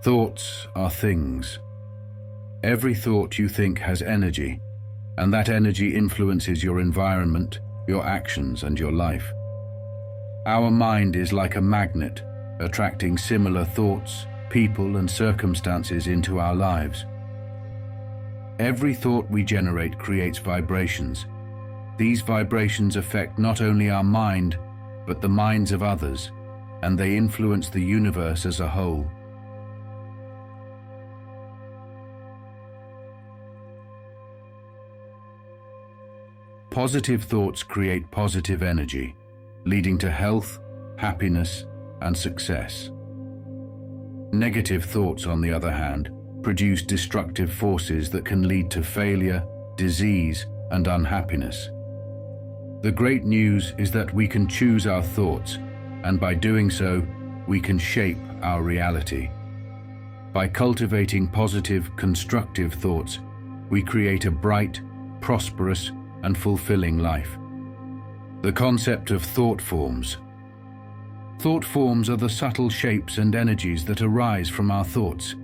Thoughts are things. Every thought you think has energy, and that energy influences your environment, your actions, and your life. Our mind is like a magnet, attracting similar thoughts, people, and circumstances into our lives. Every thought we generate creates vibrations. These vibrations affect not only our mind, but the minds of others, and they influence the universe as a whole. Positive thoughts create positive energy, leading to health, happiness, and success. Negative thoughts, on the other hand, produce destructive forces that can lead to failure, disease, and unhappiness. The great news is that we can choose our thoughts, and by doing so, we can shape our reality. By cultivating positive, constructive thoughts, we create a bright, prosperous, and fulfilling life. The concept of thought forms. Thought forms are the subtle shapes and energies that arise from our thoughts.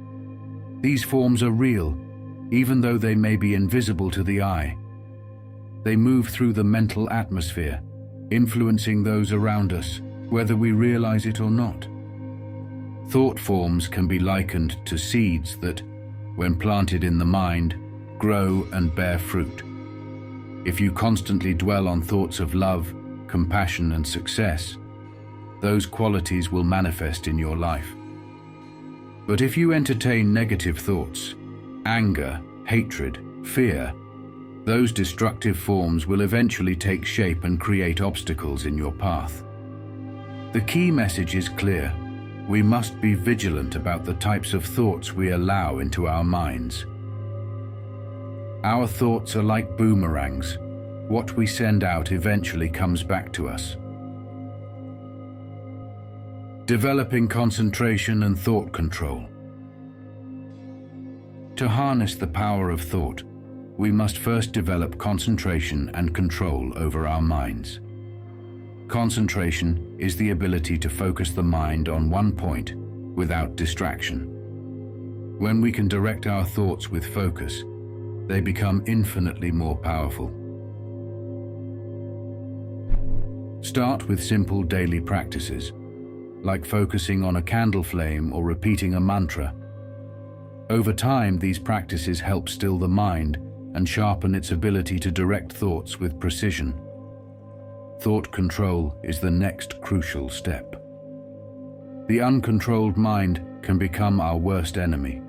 These forms are real, even though they may be invisible to the eye. They move through the mental atmosphere, influencing those around us, whether we realize it or not. Thought forms can be likened to seeds that, when planted in the mind, grow and bear fruit. If you constantly dwell on thoughts of love, compassion, and success, those qualities will manifest in your life. But if you entertain negative thoughts, anger, hatred, fear, those destructive forms will eventually take shape and create obstacles in your path. The key message is clear. We must be vigilant about the types of thoughts we allow into our minds. Our thoughts are like boomerangs. What we send out eventually comes back to us. Developing concentration and thought control. To harness the power of thought, we must first develop concentration and control over our minds. Concentration is the ability to focus the mind on one point without distraction. When we can direct our thoughts with focus, they become infinitely more powerful. Start with simple daily practices, like focusing on a candle flame or repeating a mantra. Over time, these practices help still the mind and sharpen its ability to direct thoughts with precision. Thought control is the next crucial step. The uncontrolled mind can become our worst enemy.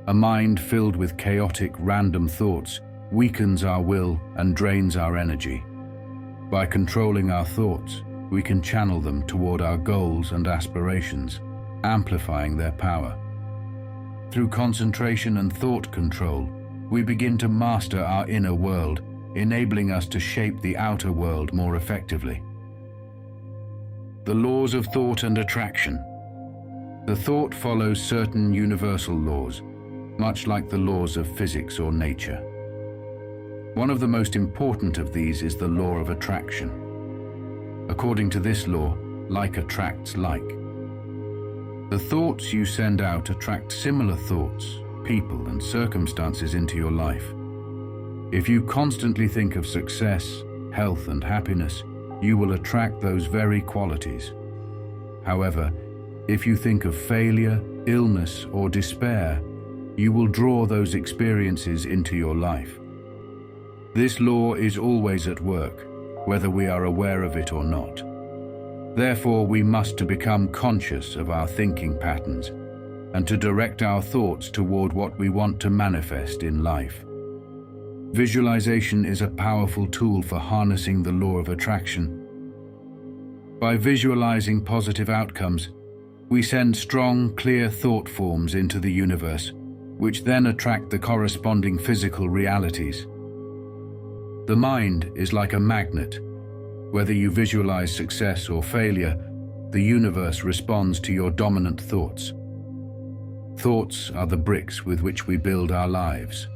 A mind filled with chaotic, random thoughts weakens our will and drains our energy. By controlling our thoughts, we can channel them toward our goals and aspirations, amplifying their power. Through concentration and thought control, we begin to master our inner world, enabling us to shape the outer world more effectively. The laws of thought and attraction. The thought follows certain universal laws, much like the laws of physics or nature. One of the most important of these is the law of attraction. According to this law, like attracts like. The thoughts you send out attract similar thoughts, people, and circumstances into your life. If you constantly think of success, health, and happiness, you will attract those very qualities. However, if you think of failure, illness, or despair, you will draw those experiences into your life. This law is always at work, whether we are aware of it or not. Therefore, we must become conscious of our thinking patterns and to direct our thoughts toward what we want to manifest in life. Visualization is a powerful tool for harnessing the law of attraction. By visualizing positive outcomes, we send strong, clear thought forms into the universe, which then attract the corresponding physical realities. The mind is like a magnet. Whether you visualize success or failure, the universe responds to your dominant thoughts. Thoughts are the bricks with which we build our lives.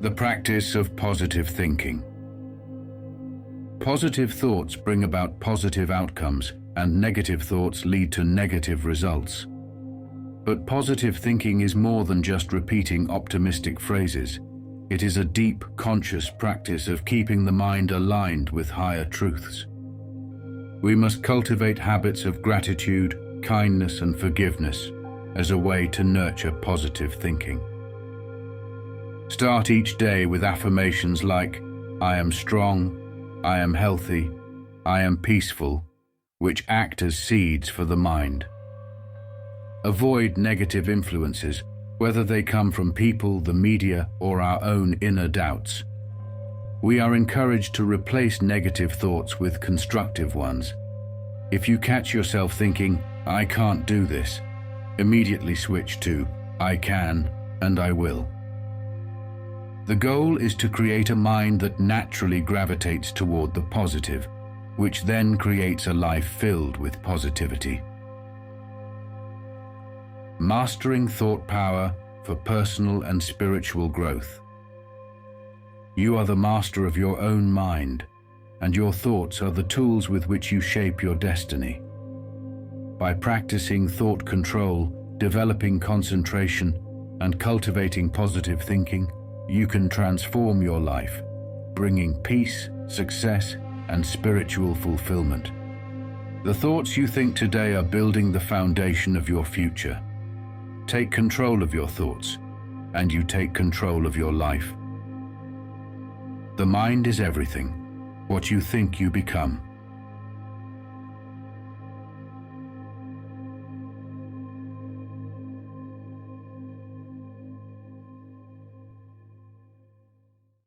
The practice of positive thinking. Positive thoughts bring about positive outcomes and negative thoughts lead to negative results. But positive thinking is more than just repeating optimistic phrases. It is a deep, conscious practice of keeping the mind aligned with higher truths. We must cultivate habits of gratitude, kindness, and forgiveness as a way to nurture positive thinking. Start each day with affirmations like, "I am strong, I am healthy, I am peaceful," which act as seeds for the mind. Avoid negative influences, whether they come from people, the media, or our own inner doubts. We are encouraged to replace negative thoughts with constructive ones. If you catch yourself thinking, "I can't do this," immediately switch to, "I can and I will." The goal is to create a mind that naturally gravitates toward the positive, which then creates a life filled with positivity. Mastering thought power for personal and spiritual growth. You are the master of your own mind, and your thoughts are the tools with which you shape your destiny. By practicing thought control, developing concentration, and cultivating positive thinking, you can transform your life, bringing peace, success, and spiritual fulfillment. The thoughts you think today are building the foundation of your future. Take control of your thoughts, and you take control of your life. The mind is everything. What you think, you become.